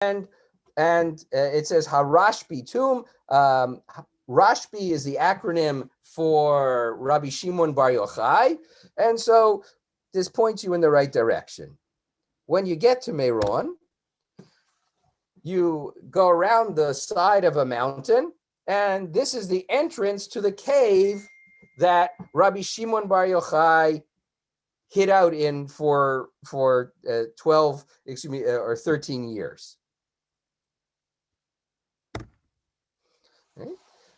it says Harashbi Tum. Rashbi is the acronym for Rabbi Shimon Bar Yochai, and so this points you in the right direction. When you get to Meron, you go around the side of a mountain, and this is the entrance to the cave that Rabbi Shimon Bar Yochai hid out in for 13 years. Okay.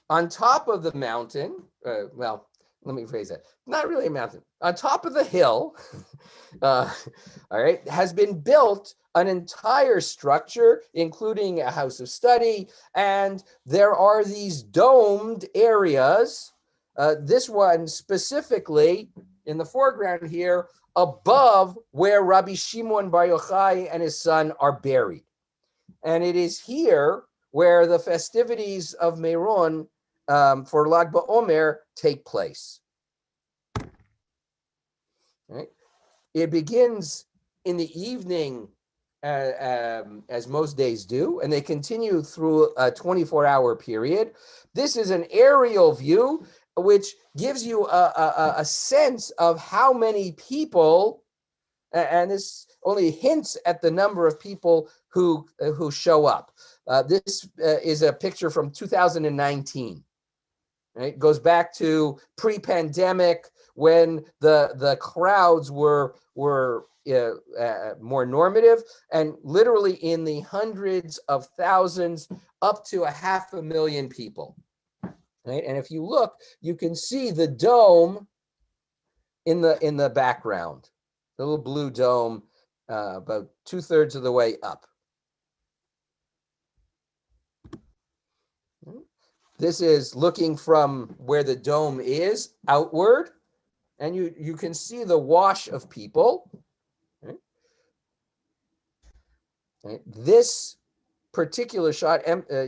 On top of the mountain, well, let me phrase that. Not really a mountain. On top of the hill, all right, has been built an entire structure, including a house of study, and there are these domed areas. This one specifically in the foreground here, above where Rabbi Shimon Bar Yochai and his son are buried. And it is here where the festivities of Meron for Lag BaOmer take place. Right? It begins in the evening, as most days do, and they continue through a 24-hour period. This is an aerial view which gives you a sense of how many people, and this only hints at the number of people who show up. This is a picture from 2019. Right? It goes back to pre-pandemic when the crowds were more normative, and literally in the hundreds of thousands, up to 500,000 people. Right? And if you look, you can see the dome in the background, the little blue dome, about 2/3 of the way up. This is looking from where the dome is outward, and you can see the wash of people. Right? Right? This particular shot,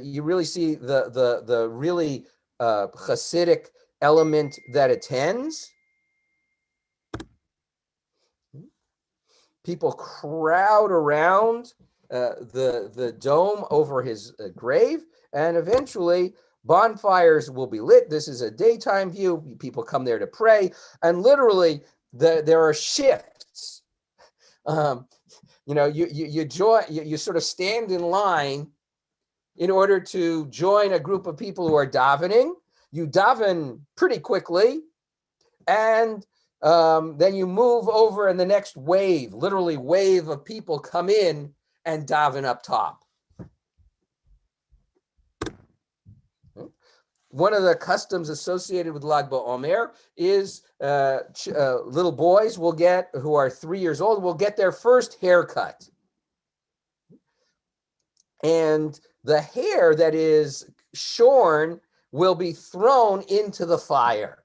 you really see the really Hasidic element that attends. People crowd around the dome over his grave, and eventually bonfires will be lit. This is a daytime view. People come there to pray, and literally there are shifts. You sort of stand in line in order to join a group of people who are davening. You daven pretty quickly, and then you move over, and the next wave, literally wave of people come in and daven up top. One of the customs associated with Lag BaOmer is little boys who are 3 years old will get their first haircut. And the hair that is shorn will be thrown into the fire.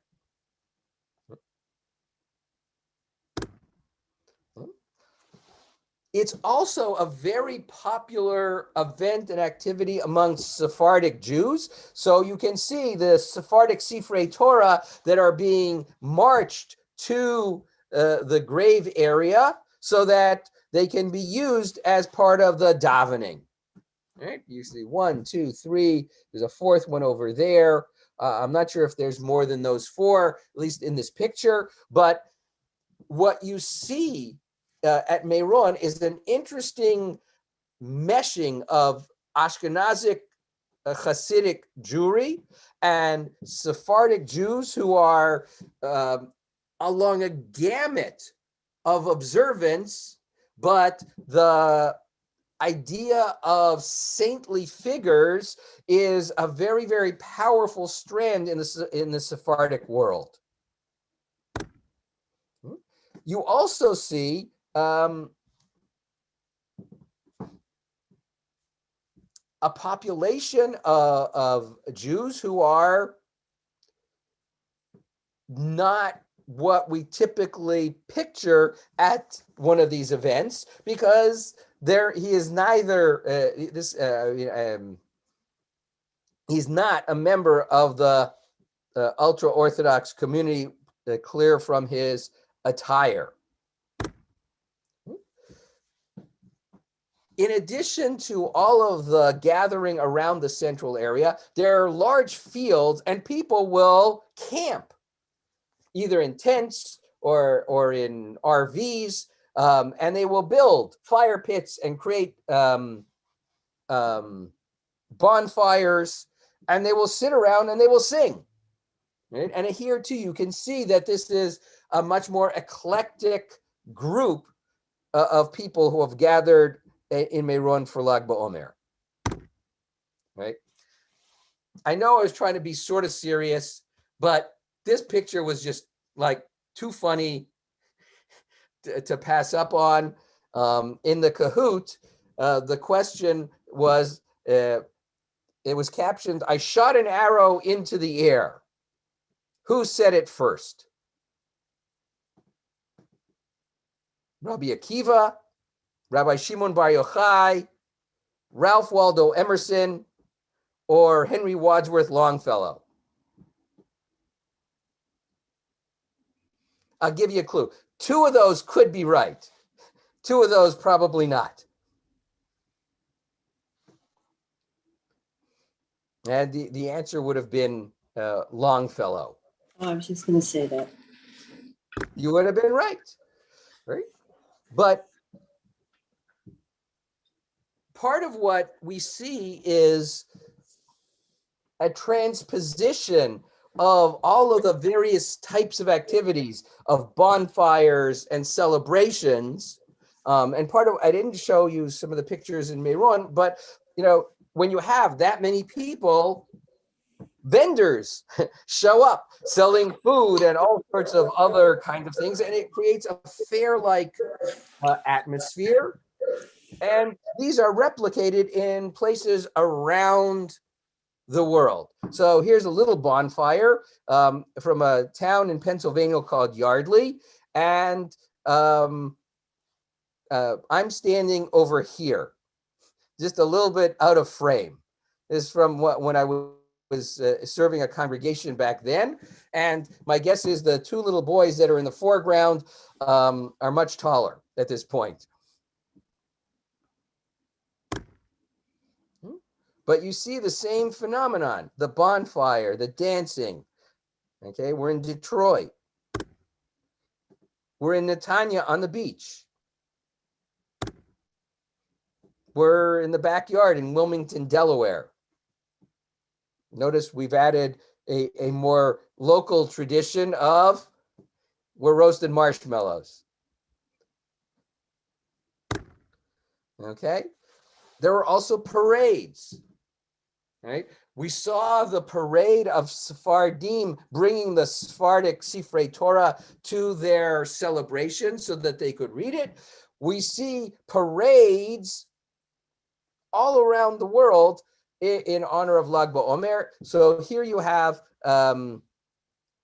It's also a very popular event and activity among Sephardic Jews. So you can see the Sephardic Sifrei Torah that are being marched to the grave area so that they can be used as part of the davening. Right? You see 1, 2, 3. There's a fourth one over there. I'm not sure if there's more than those 4, at least in this picture. But what you see at Meron is an interesting meshing of Ashkenazic Hasidic Jewry and Sephardic Jews who are along a gamut of observance, but the idea of saintly figures is a very, very powerful strand in the Sephardic world. You also see a population of Jews who are not what we typically picture at one of these events, because he is neither he's not a member of the ultra-Orthodox community, clear from his attire. in addition to all of the gathering around the central area, there are large fields and people will camp either in tents or in RVs, and they will build fire pits and create bonfires, and they will sit around and they will sing. Right? And here too, you can see that this is a much more eclectic group of people who have gathered in Meron for Lag BaOmer. Right? I know I was trying to be sort of serious, but this picture was just like too funny to pass up on. In the Kahoot, the question was, it was captioned, "I shot an arrow into the air. Who said it first? Rabbi Akiva, Rabbi Shimon Bar Yochai, Ralph Waldo Emerson, or Henry Wadsworth Longfellow?" I'll give you a clue. 2 of those could be right. 2 of those probably not. And the answer would have been Longfellow. Oh, I was just going to say that. You would have been right. But part of what we see is a transposition of all of the various types of activities of bonfires and celebrations. And part of, I didn't show you some of the pictures in Meron, but when you have that many people, vendors show up selling food and all sorts of other kind of things, and it creates a fair-like atmosphere. And these are replicated in places around the world. So here's a little bonfire from a town in Pennsylvania called Yardley, and I'm standing over here, just a little bit out of frame. This is from when I was serving a congregation back then, and my guess is the 2 little boys that are in the foreground are much taller at this point. But you see the same phenomenon, the bonfire, the dancing. Okay, we're in Detroit. We're in Netanya on the beach. We're in the backyard in Wilmington, Delaware. Notice we've added a more local tradition of we're roasting marshmallows. Okay, there were also parades. Right? We saw the parade of Sephardim bringing the Sephardic Sifrei Torah to their celebration so that they could read it. We see parades all around the world in honor of Lag BaOmer. So here you have,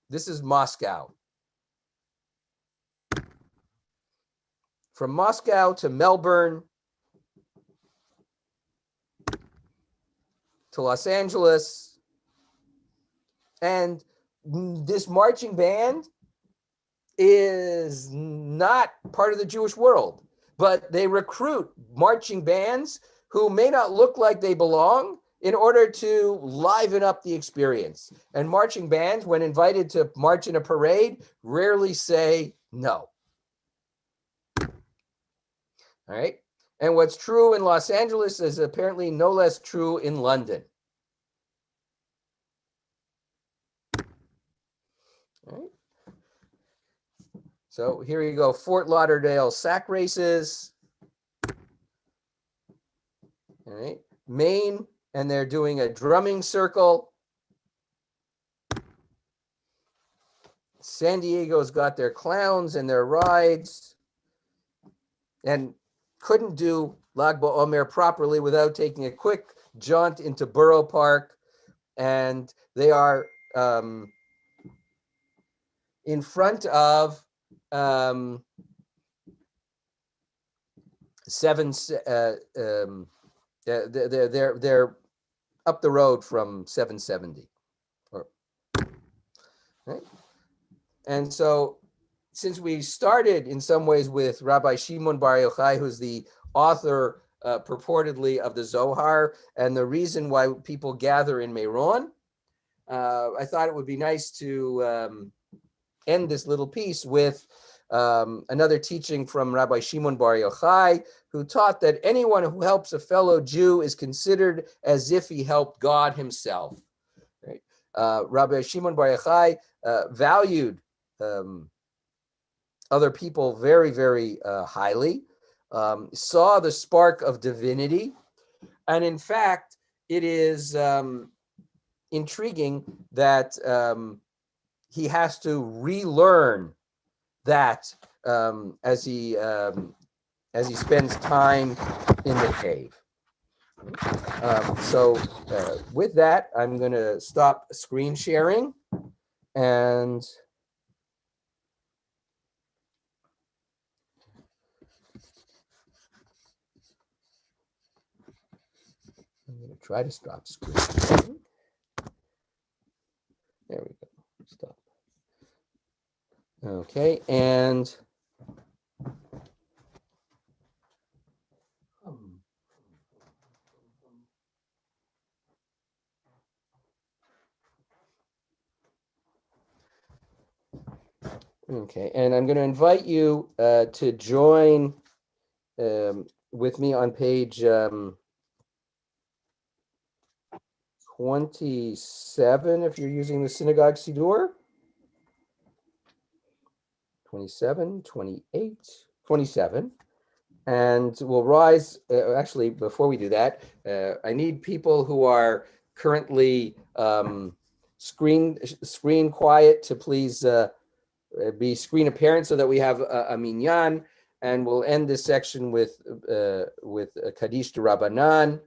this is Moscow. From Moscow to Melbourne, to Los Angeles, and this marching band is not part of the Jewish world, but they recruit marching bands who may not look like they belong in order to liven up the experience. And marching bands, when invited to march in a parade, rarely say no. All right. And what's true in Los Angeles is apparently no less true in London. All right. So here you go, Fort Lauderdale sack races. All right, Maine, and they're doing a drumming circle. San Diego's got their clowns and their rides, and couldn't do Lag BaOmer properly without taking a quick jaunt into Borough Park, and they are in front of they're up the road from 770. Right? And so, since we started in some ways with Rabbi Shimon Bar Yochai, who's the author purportedly of the Zohar and the reason why people gather in Meron. I thought it would be nice to end this little piece with another teaching from Rabbi Shimon Bar Yochai, who taught that anyone who helps a fellow Jew is considered as if he helped God himself. Right? Rabbi Shimon Bar Yochai valued other people very, very highly, saw the spark of divinity, and in fact, it is intriguing that he has to relearn that as he spends time in the cave. So with that, I'm going to stop screen sharing and I'm going to try to stop screen sharing. There we go. Stop. Okay, and okay, and I'm going to invite you to join with me on page 27 if you're using the synagogue Siddur. 27, 28, 27. And we'll rise. Actually, before we do that, I need people who are currently screen quiet to please be screen apparent so that we have a minyan. And we'll end this section with Kaddish de Rabbanan.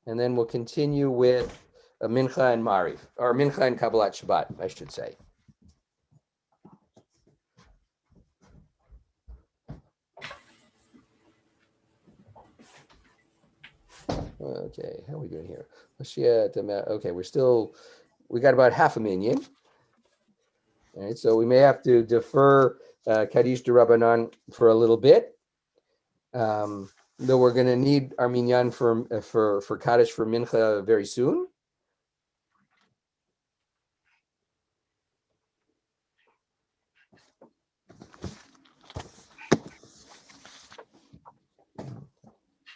And then we'll continue with Mincha and Mariv, or Mincha and Kabbalat Shabbat, I should say. Okay, how are we doing here? Okay, we got about half a minyan. All right, so we may have to defer Kaddish de Rabbanan for a little bit. Though we're going to need our minyan for Kaddish for Mincha very soon.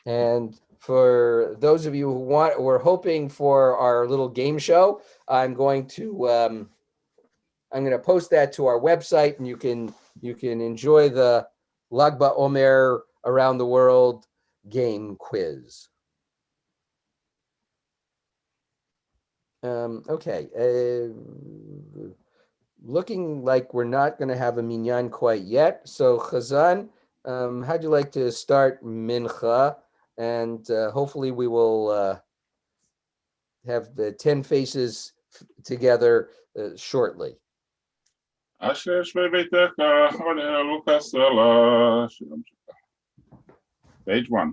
And for those of you who we're hoping for our little game show, I'm going to post that to our website, and you can enjoy the Lag BaOmer around the world game quiz. Okay. Looking like we're not going to have a minyan quite yet. So Chazan, how'd you like to start Mincha? And hopefully we will have the 10 faces together shortly. אשר שבי ביתך, עולה לוקאס סלע. Page 1.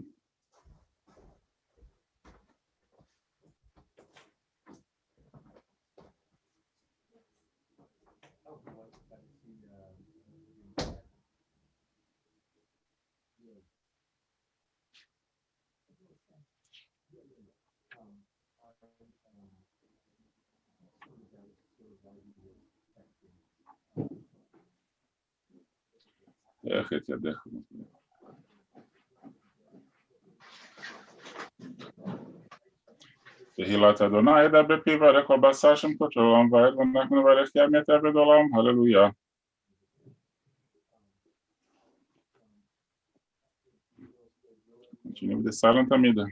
איך את ידך. תהילת אדוני ידע בפיו ולכל בשר שם קודשו עולם ועד ואנחנו נברך כי אמת עבד עולם, הללויה. Continue with the silent Amida.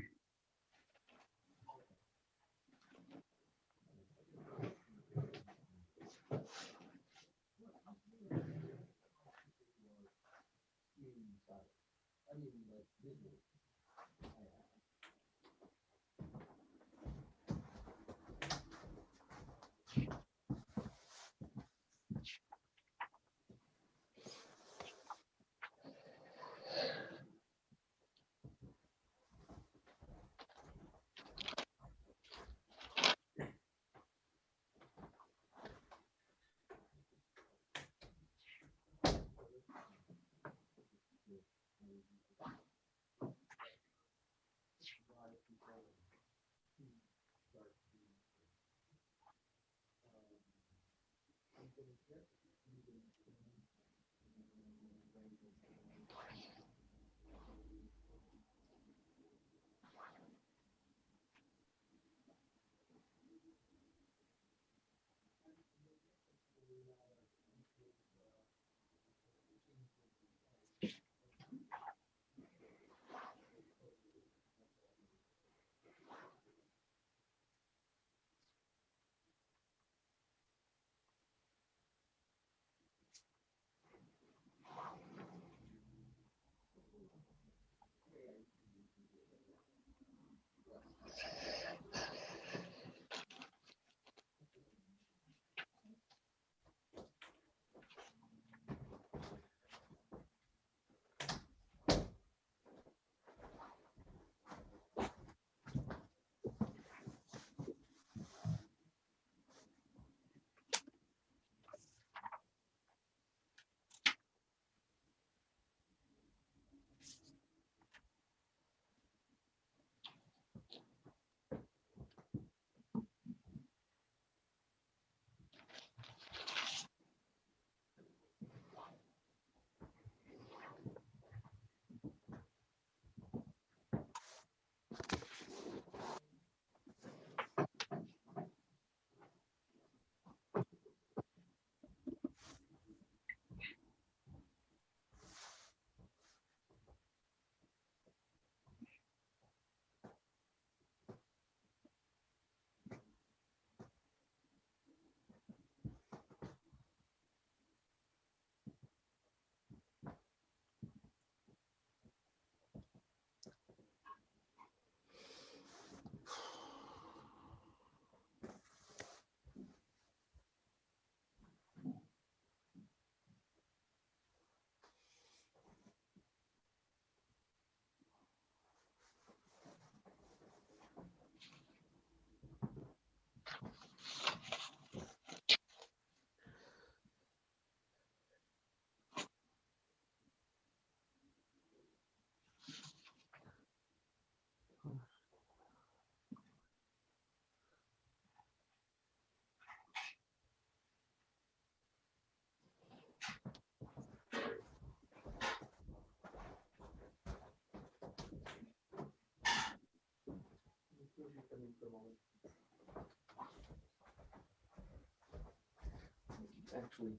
Actually,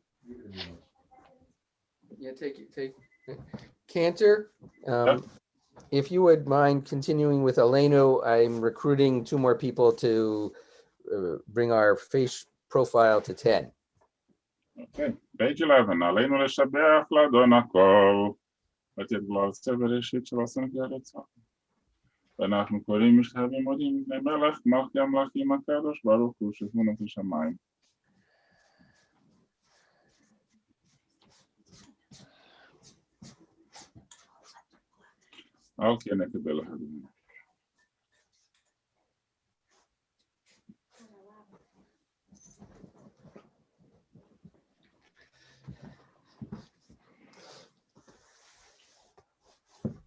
yeah, take Cantor. If you would mind continuing with Elenu, I'm recruiting 2 more people to bring our face profile to 10. אוקיי, פייג' 11, עלינו לשבח לאדון הכל, ותגבור צא בראשית של הסנקי הרצח. ואנחנו קוראים משתבים מודים מפני מלך, מלכי המלכים הקדוש ברוך הוא שהוא נפש השמיים. אוקיי, נקבל לך.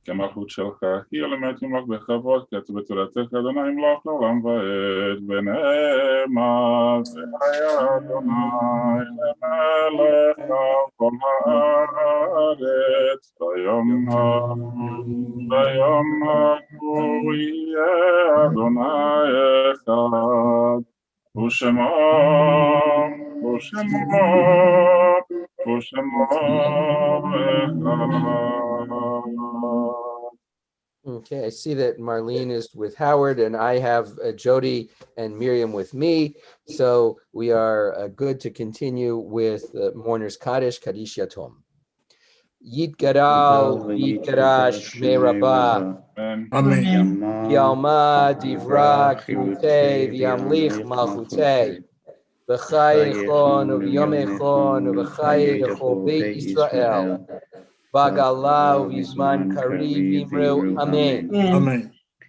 כמלכות שלך, היא עולמת ימלך בכבוד, כתוב בתורתך, אדוני ימלוך לעולם ועד, ונאמר, והיה אדוני למלך על כל הארץ, ביום ההוא יהיה אדוני אחד, ושמו Okay, I see that Marlene is with Howard and I have Jody and Miriam with me. So we are good to continue with Mourner's Kaddish, Kaddish Yatom. Yit Gadal, Yit Gadash, Me Rabbah. Amen. Yalma, Divra, Kirute, Vyamlich, Malchute. V'chai Echon, V'yom Echon, V'chai Echol Beit Yisrael. Bagala Vizman Kariv Imru Amen. Amen.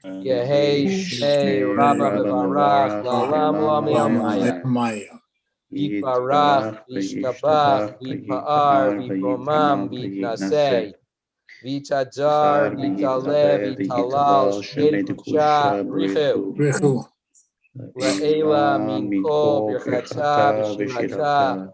Yehei Shmei Rabba Mevarach La'olam L'Amaya. Yitbarach V'yishtabach V'yitpa'ar V'yitromam V'yitnaseh V'yitadar V'yitaleh V'yitalal Shmei Kusha Brichu La'ela Min Kol Birchata V'Shimata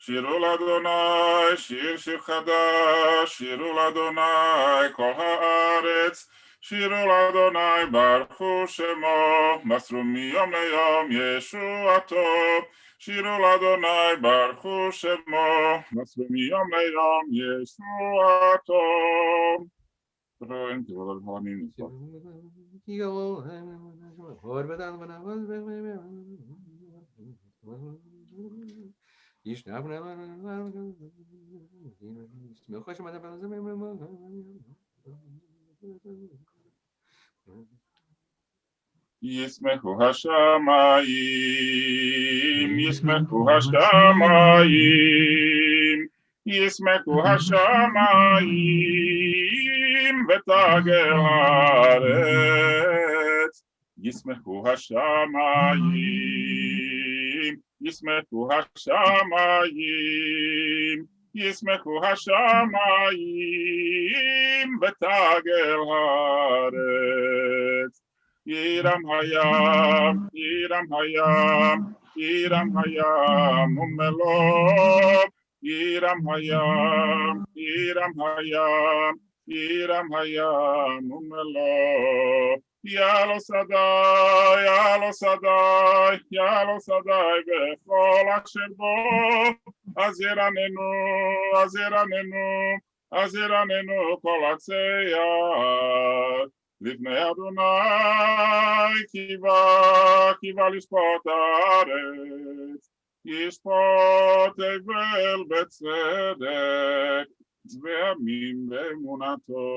שירו לאדוני, שיר חדש, שירו לאדוני כל הארץ, שירו לאדוני ברכו שמו, מסרו מיום ליום ישועתו, שירו לאדוני ברכו שמו, מסרו מיום ליום ישועתו. ישמחו השמיים, ישמחו השמיים, ישמחו השמיים ותגל הארץ, ישמחו השמיים, ישמחו השמיים, ישמחו השמיים ותגל הארץ. Iram hayam, Iram hayam, Iram hayam, umelov. Iram hayam, Iram hayam, Iram hayam, umelov. Yalo sadai, Yalo sadai, Yalo sadai, bechol asher bo. Aziranenu, Aziranenu, Aziranenu, kol atzeyah. לפני אדוני קיווה לשפוט הארץ, ישפוט אבל בצדק, ועמים באמונתו.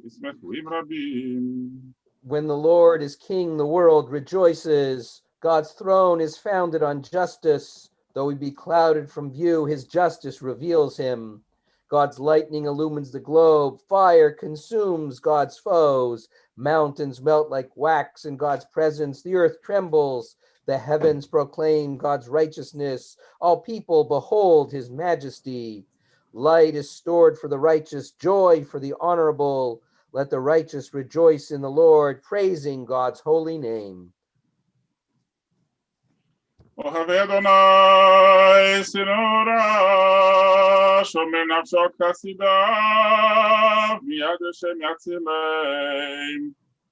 ישמחו עם רבים. When the Lord is king, the world rejoices. God's throne is founded on justice. Though he be clouded from view, his justice reveals him. God's lightning illumines the globe. Fire consumes God's foes. Mountains melt like wax in God's presence. The earth trembles. The heavens proclaim God's righteousness. All people behold his majesty. Light is stored for the righteous, joy for the honorable. Let the righteous rejoice in the Lord, praising God's holy name. אוהבי אדוני שנורא, שומר נפשו חסידיו, מיד השם יצילם.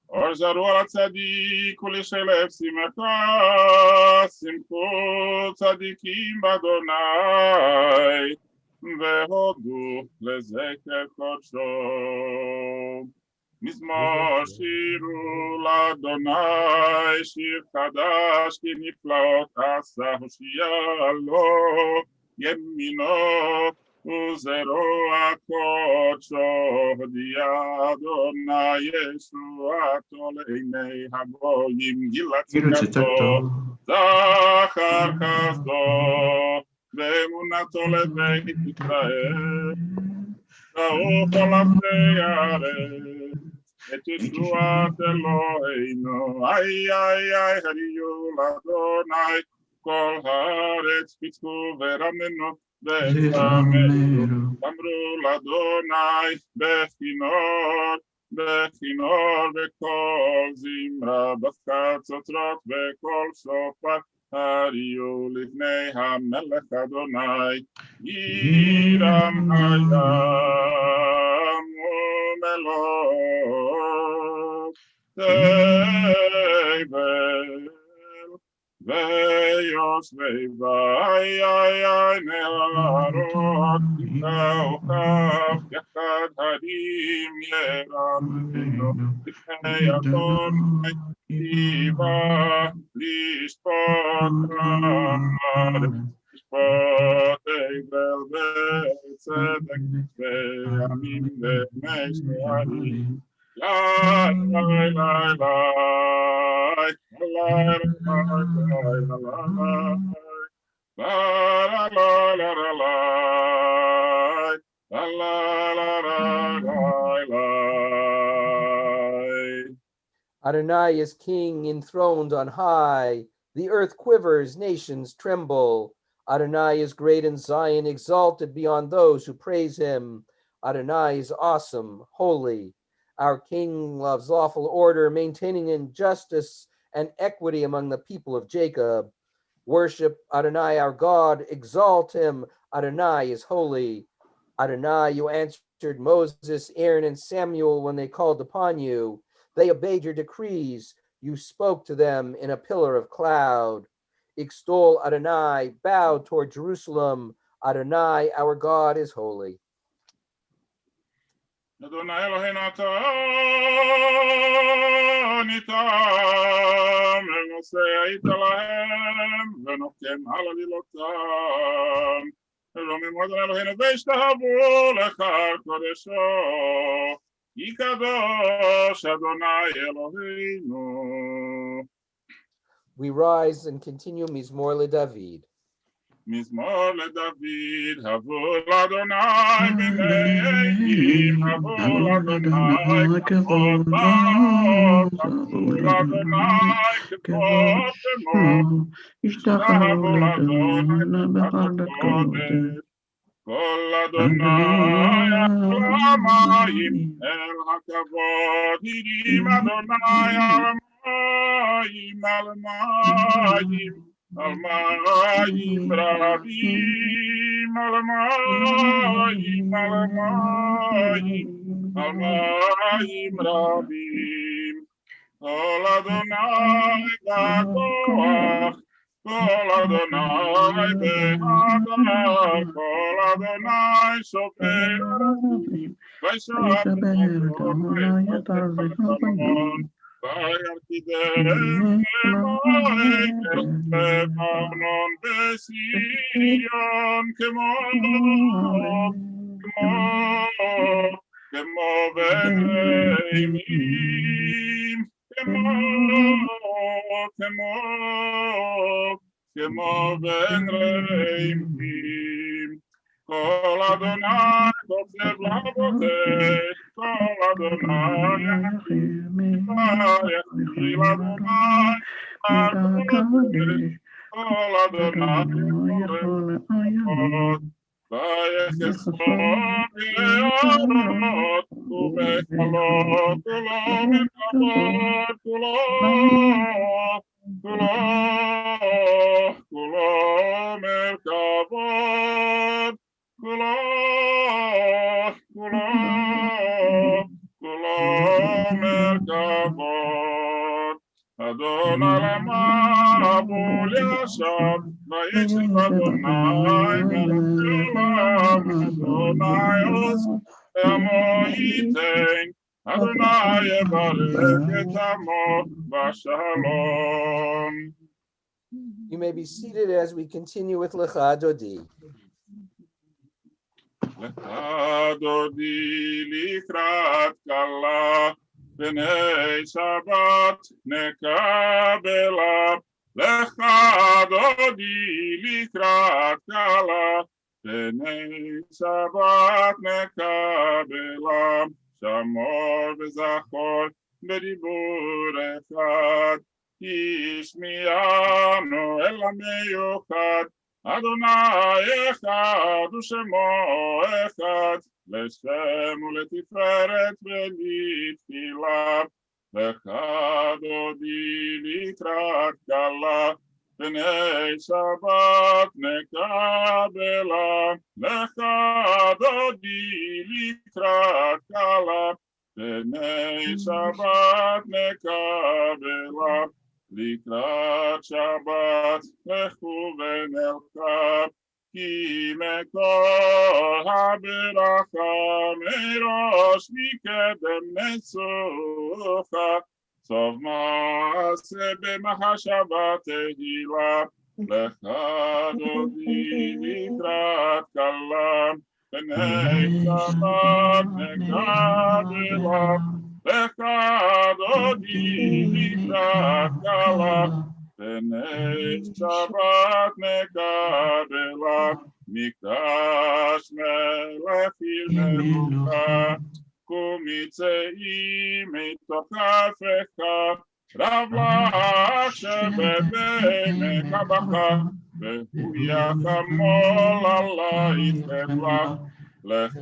אור זרוע על הצדיק ולשלב שמחה, שמחו צדיקים באדוני, והודו לזכר קודשו. מזמור שירו לאדוני, שיר חדש, כי נפלאות עשה הושיע לו, ימינו וזרוע קודשו, הודיע אדוני ישועתו לעיני הגויים, גילה צדקתו, זכר חסדו, ואמונתו לבית ישראל, ראו כל עבדי הארץ, את ישועת אלוהינו, איי איי איי הריעו לאדוני, כל הארץ פצחו ורננו וזמרו, אמרו לאדוני בכינור, בכינור בקול זמרה, בחצוצרות בקול שופר, הריעו לפני המלך אדוני, ירם הים ומלוך תבל ויושבי איי נהרות וכף יחד הרים ירמנו לפני אדוני קיווה לשפוט הארץ, לשפוט אבל בצדק בימים ובני שערים. ליי ליי ליי ליי Adonai is king enthroned on high. The earth quivers, nations tremble. Adonai is great in Zion, exalted beyond those who praise him. Adonai is awesome, holy. Our king loves lawful order, maintaining injustice and equity among the people of Jacob. Worship Adonai our God, exalt him. Adonai is holy. Adonai, you answered Moses, Aaron, and Samuel when they called upon you. They obeyed your decrees. You spoke to them in a pillar of cloud. Extol Adonai, bow toward Jerusalem. Adonai, our God, is holy. Adonai Eloheinu ata nitam ונושא היית להם ונוקם על עלילותם ורומם אדוני אלוהינו והשתחוו לך על קודשו כי קדוש אדוני אלוהינו. We rise and continue Mizmor LeDavid. מזמור לדוד, הבו לאדוני בנעים, הבו לאדוני כבוד בארץ, הבו לאדוני כבוד במות, השתחוו לאדוני בחרדת קודש. כל אדוני על המים, אל הכבוד, הרים אדוני על המים, על המים. על מים רבים, על מים, על מים, על מים רבים. כל אדוני בכוח, כל אדוני בהדר, כל אדוני שופר הרבים, וישב אדוני בחלון. וירקידם למועד לבנון בציון כמו בן רימים, כמו בן רימים. כל אדוני כותב לבותיך, כל אדוני יחיל אדוני הקודש, כל אדוני יכול לעבוד, ויחסום ביערות ובחלות, כולו מרכבות, כולו מרכבות, כולו מרכבות. אדון עלמה בול ישב, וישב אדוני מלכיו, אדוני עוז עמו ייתן, אדוני יברך את עמו בשלום. You may be seated as we continue with Lecha Dodi. Lecha Dodi likrat kala, b'nei Shabbat nekabela. Lecha Dodi likrat kala, b'nei Shabbat nekabela. Shamor v'zachor b'dibur echad, השמיענו אל המיוחד, אדוני אחד ושמו אחד, לשם ולתפארת ולתפילה. לך דודי לקראת כלה, בני שבת נקבלה. לך דודי לקראת כלה, בני שבת נקבלה. לקראת שבת לכו ונלכה, כי מכל הברכה מראש מקדם נצוחה, סוף מעשה במחשבה תהילה. לך דודי לקראת כלה, בני שבת נקבלה. לך דודי לקראת כלה, בני שבת נקבלה. מקדש מלך מלוכה, קומי צאי מתוך כפיך, רב לך שבעמק הבכה, והוא יחמול עלייך חפלה. לך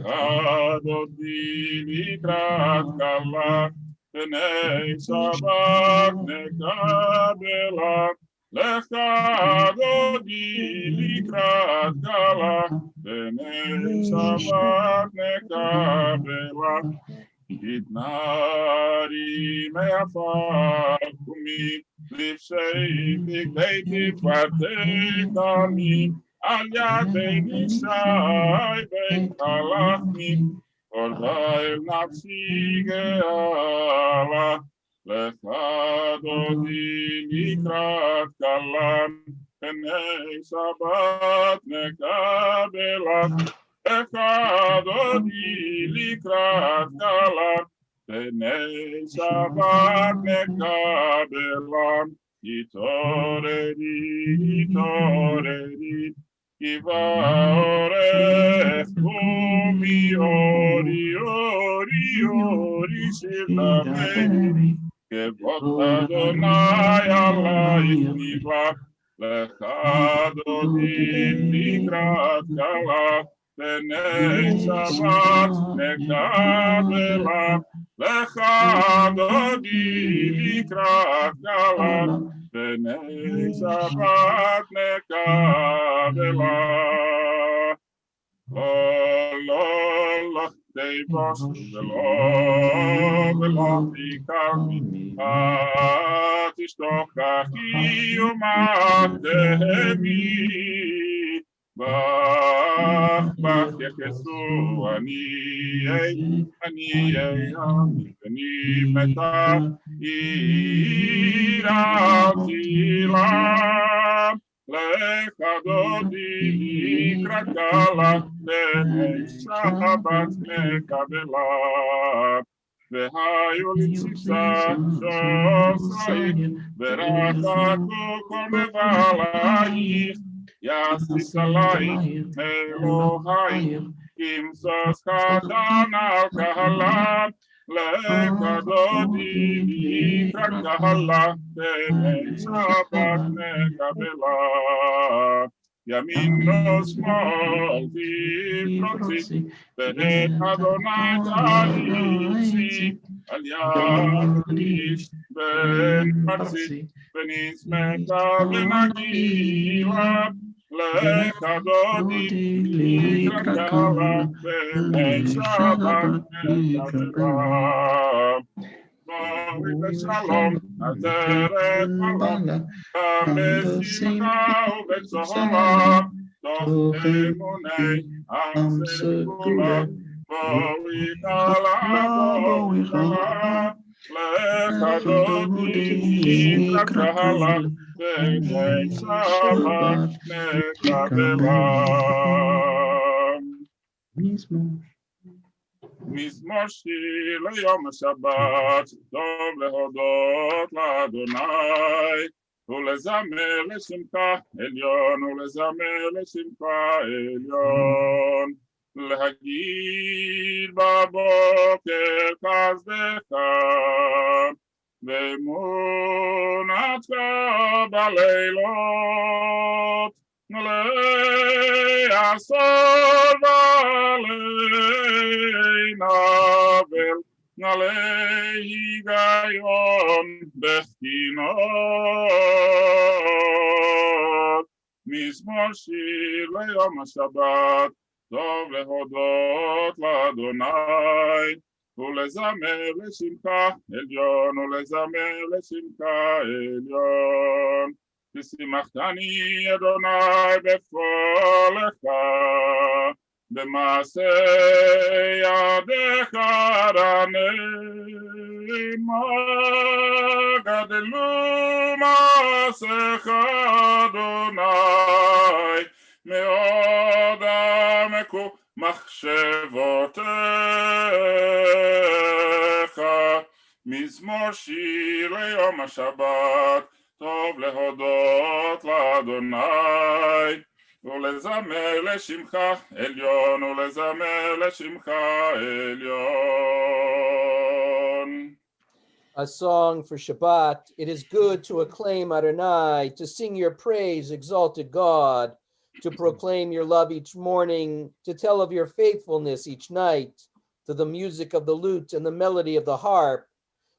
דודי לקראת כלה, בני שבת נקבלה. לך דודי לקראת קלה, בני שבת נקבלה. התנערי מעפר ומלבשי בגדי תפארתי דמי, על ידי נישי בית הלכני, הורדה אל נפשי גאלה. לך דודי לקראת קלה, בני שבת נקבלה. לך דודי לקראת קלה, בני שבת נקבלה. התעוררי, התעוררי, כי באורך קומי, אורי, אורי, אורי שלמני, כבוד אדוני עלייך נגלה. לך דודי לקראת קלה, בני שבת נקבלה. לך דודי לקראת קלה, בני שבת נקבלה. לא, לא, תבוש ולא תיקחי, תשתוכחי ומתהמי. בך יחסו עניי ונבנתה עיר עתילה. לך דודי לקראת קלה, בני שבת נקבלה. והיו לצבא שוסייך, ורחקו כל מבלעייך. יסיס עלייך אלוהייך, כמשוש קטן על קהלה. לך דודי לקראת קלה, בני שבת נקבלה. ימין ושמאל תפרוצי, ואת אדוני תעריצי. על יד איש בן ארצי, ונשמתה ונגילה. לך דודי לקראת קלה, בני שבת נקבלה. בואי בשלום, עטרת מעלה, גם בשמחה ובצהלה, תוך אמוני עם סגולה. בואי קלה, בואי קלה, לך דודי לקראת קלה, בני שבת נקבלה. מזמור שיר ליום השבת, טוב להודות לאדוני, ולזמר לשמחה עליון, ולזמר לשמחה עליון. להגיד בבוקר חסדך, ואמונתך בלילות, לעשור ועלי נבל, להיגיון בחתינות. מזמור שיר ליום השבת, טוב להודות לאדוני, ולזמר לשמחה עליון, ולזמר לשמחה עליון. ושימחתני אדוני בפועלך, במעשה ידיך רנמה. גדלו מעשיך אדוני, מאוד עמקו מחשבותיך. מזמור שיר ליום השבת, טוב להודות לאדוני, ולזמר לשמך עליון, ולזמר לשמך עליון. A song for Shabbat. It is good to acclaim Adonai, to sing your praise, exalted God, to proclaim your love each morning, to tell of your faithfulness each night, to the music of the lute and the melody of the harp,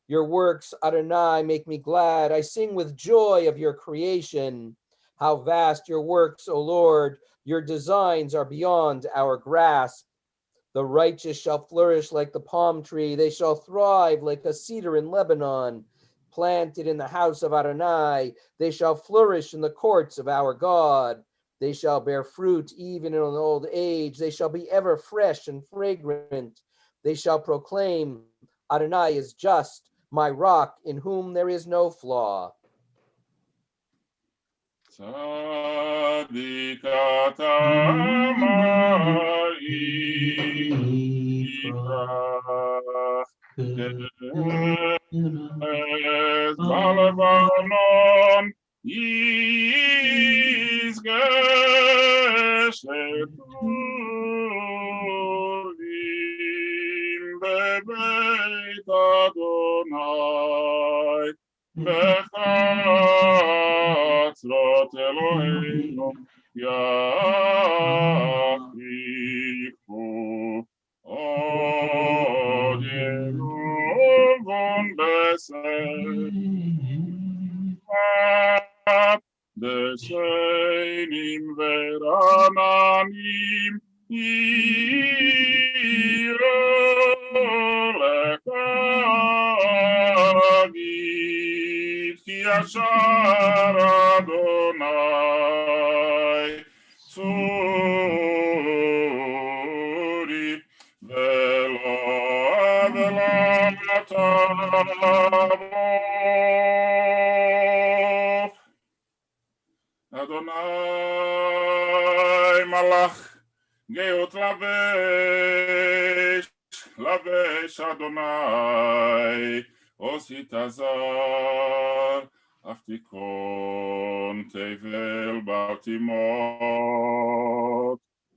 Your works, Adonai, make me glad. I sing with joy of your creation. How vast your works, O Lord. Your designs are beyond our grasp. The righteous shall flourish like the palm tree. They shall thrive like a cedar in Lebanon. Planted in the house of Adonai, they shall flourish in the courts of our God. They shall bear fruit even in old age. They shall be ever fresh and fragrant. They shall proclaim, Adonai is just, my rock in whom there is no flaw. Tzadik ata Yifrach Kerez balevanon Yizgeshet urim bebeit Adonai Bechatzrot Eloheinu Yachichu Od Yevon Besemat Deshenim Verananim Yirolekagid Ki Yashar Adonai Tzuri Velo Adelatavot Adonai Malach Geot Lavesh Adonai Osit Azar Aftikon Tevel Baltimot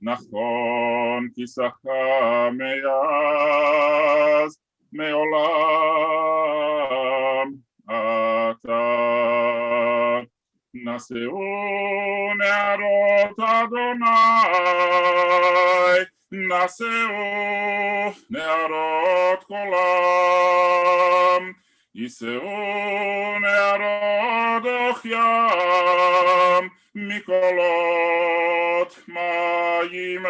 Nachon Kisacha Meyaz Meolam Ata Naseu Nearot Adonai Naseu Nearot Kolam Yiseu Nearot Ochyam Mikolot Mayim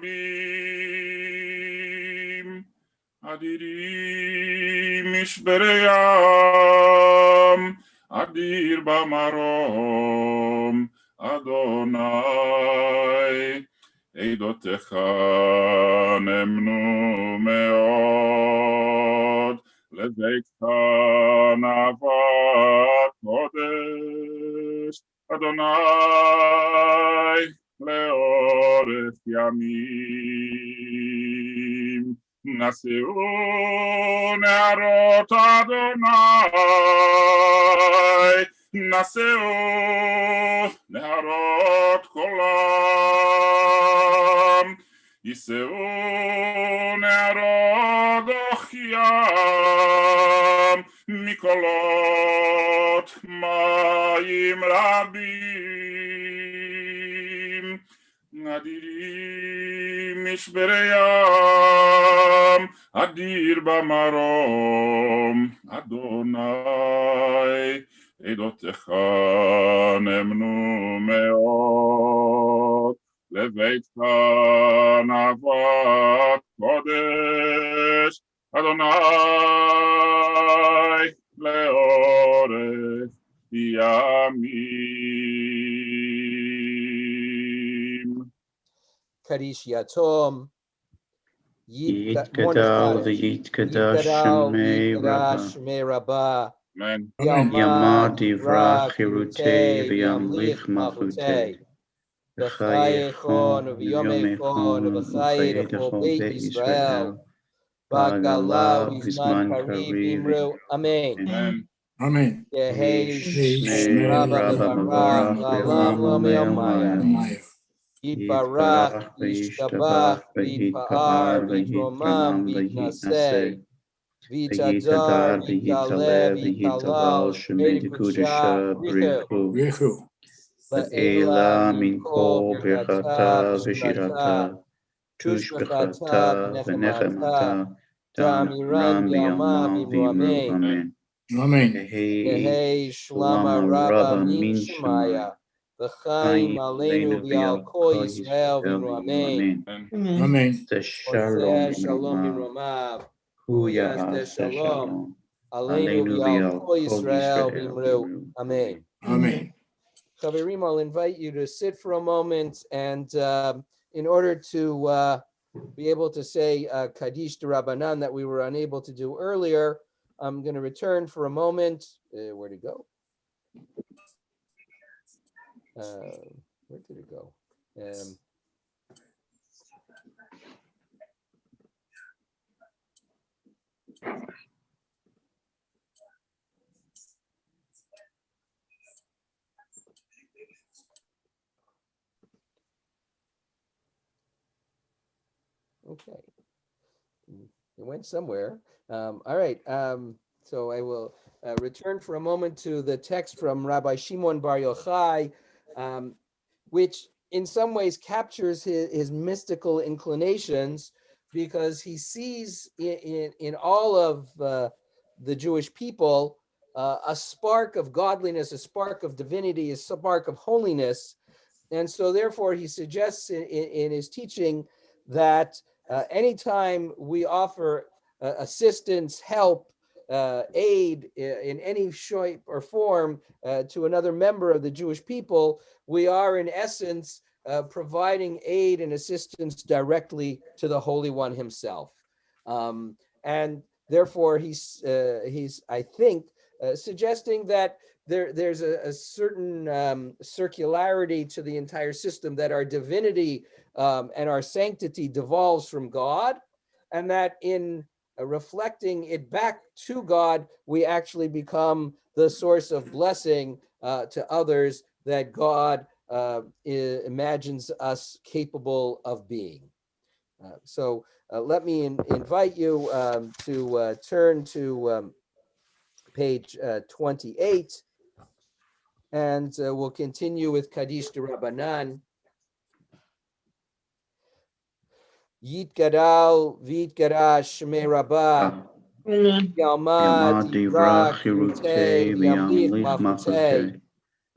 Rabim Adirim Mishbereyam Adir Bamarom Adonai Eidotecha Nemnu Meod Leveitcha Navat Kodesh Adonai Leorech Yamim Naseu Nearot Adonai Naseu Nearot Kolam Yiseu Nearot Ochyam Mikolot Mayim Rabim Nadirim Mishbereyam Adir Bamarom Adonai Eidotecha Nemnu Meod Leveitcha Navat Kodesh Adonai Leorech Yamim Kadish Yatom. Yitgadal v'yitgadash shemei Rabbah. Amen. Yamad divrach chirutei v'yamlich malchutei. V'chayechon v'yomechon v'chaydecho Beit Israel. Ba'gala v'zman kariv imru. Amen. Amen. Amen. Yehei Shmei Rabba Rabba v'barach v'barach v'alam l'me'amaya. Yitbarach v'yishtabach v'yitpa'ar v'yitromam v'yitnaseh. V'yitadar v'yitaleh v'yitalal shemei dekudesha brichu. Rechu. La'ela min kol birchata v'shirata tushbechata v'nechemata Damiran Yalma Vimru Amen. Amen. Amen. Yehei Shlama Rabba Min Shemaya. V'chaim Aleinu V'al Kol Yisrael Vimru Amen. Amen. Oseh Shalom Vimromav. Kuyas Shalom. Aleinu V'al Kol Yisrael Vimru Amen. Amen. Chaverim, I'll invite you to sit for a moment, and in order to be able to say Kaddish to Rabbanan that we were unable to do earlier, I'm going to return for a moment. Where'd it go? Where did it go? Okay. It went somewhere. All right. So I will return for a moment to the text from Rabbi Shimon Bar Yochai, which in some ways captures his mystical inclinations, because he sees in all of the Jewish people a spark of godliness, a spark of divinity, a spark of holiness. And so therefore he suggests in his teaching that anytime we offer assistance, help, aid in any shape or form to another member of the Jewish people, we are in essence providing aid and assistance directly to the Holy One himself. And therefore he's I think, suggesting that there's a certain circularity to the entire system, that our divinity and our sanctity devolves from God, and that in reflecting it back to God, we actually become the source of blessing to others that God imagines us capable of being. So let me invite you to turn to page 28, and we'll continue with Kaddish de Rabbanan. Yitgadal v'yitgadash shmei Rabbah. Yalma divrach chirutei v'yamlich malchutei.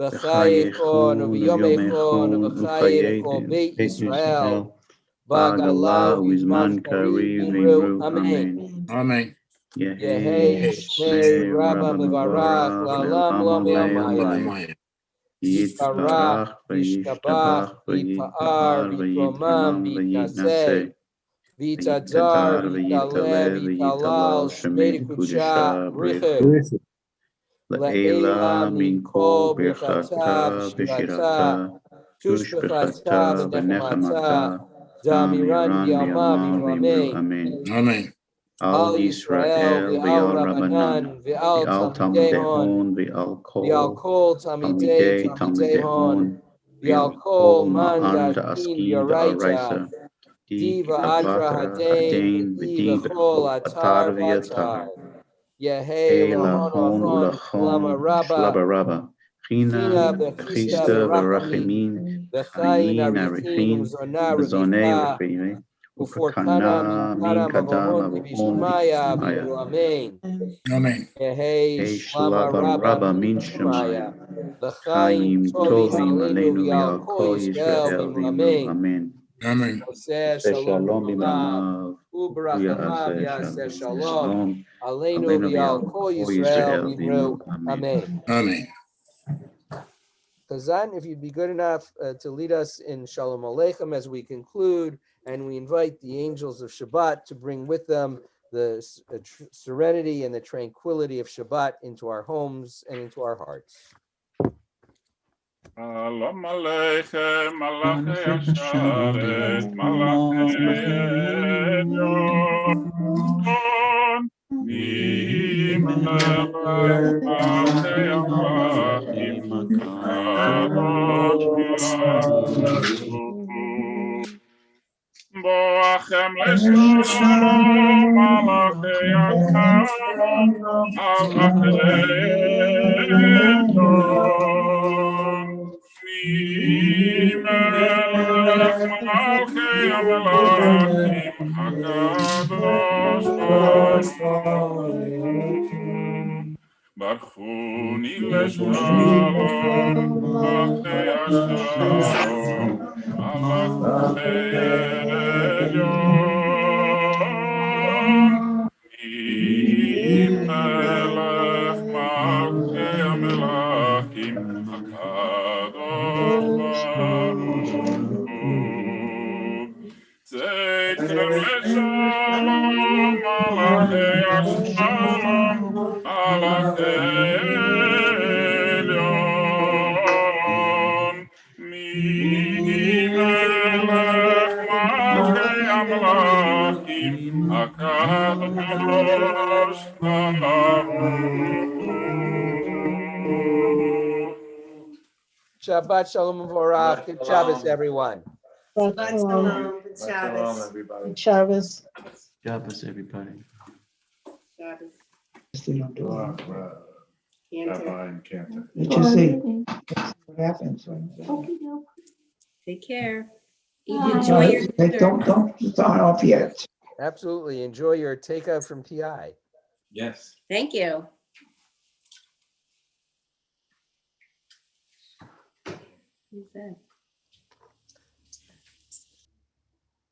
V'chayechon v'yomechon v'chayechon beit Yisrael. V'agalah v'zman kariv v'imru. Amen. Amen. Yehei shmei Rabba mevarach la'alam lo me'amaya. Yitbarach v'yishtabach v'yitpa'ar v'yitromam v'yitnaseh. V'yitadar v'yitale v'yitalal shmei kudsha brichu. La'ela min kol birchata v'shirata tushbechata v'nechemata damiran v'yalma v'imru amen. Amen. Amen. Al Yisrael v'al Rabbanan v'al Talmidei Hon v'al kol Talmidei Hon v'al kol man da'askin v'yoraita diva adra hadain v'di v'chol atar v'atar Yehei lahon ulachon Shlaba Rabba China b'chista B'chista v'rachamin V'rachimin v'chayin Chayin arichin Arichin v'zona V'zonei revika Rechim Uforkana Ufakana min Min kadam Kadam avon Avon v'Shemaya V'Shemaya v'imru amen. Amen. Yehei shlama Shlaba rabba Rabba min Min Shemaya Shemaya v'chaim Chaim tovim Tovim aleinu Aleinu v'al V'al kol Kol Yisrael Yisrael v'imru V'imru amen. Amen. Amen. Oseh Aseh shalom Shalom b'mamav B'mamav u'barachamav yaseh shalom Shalom aleinu Aleinu v'al V'al kol Kol Yisrael Yisrael v'imru V'imru Amen. amen. Amen. Kazan, if you'd be good enough to lead us in Shalom Aleichem as we conclude, and we invite the angels of Shabbat to bring with them the serenity and the tranquility of Shabbat into our homes and into our hearts. Shalom Aleichem, Malachei Asharet, Malachei Elyon, Nimelech Malchei Amlachim, Kadosh Baruch. Boachem Leshalom, Malachei Asharet, Malachei Elyon. Melech Malchei Amelachim HaKadosh Baruch לשלום, מלכי השלום, מלך עליון, מלך מלכי המלכים, הקדוש ברוך הוא. צאתכם לשלום, מלכי השלום, מלכי עליון, ממלך מלכי המלכים, הקדוש ברוך הוא. Shabbat Shalom U'Vorach. Good Shabbos, everyone. Shabbat shalom. Good Shabbos. Shabbos. Shabbos, everybody. Shabbos. Still don't do it. Cantor. Did you see what happens when? Take care. No, Enjoy your dinner. Don't sign off yet. Absolutely. Enjoy your takeout from PI. Yes. Thank you. Who's that?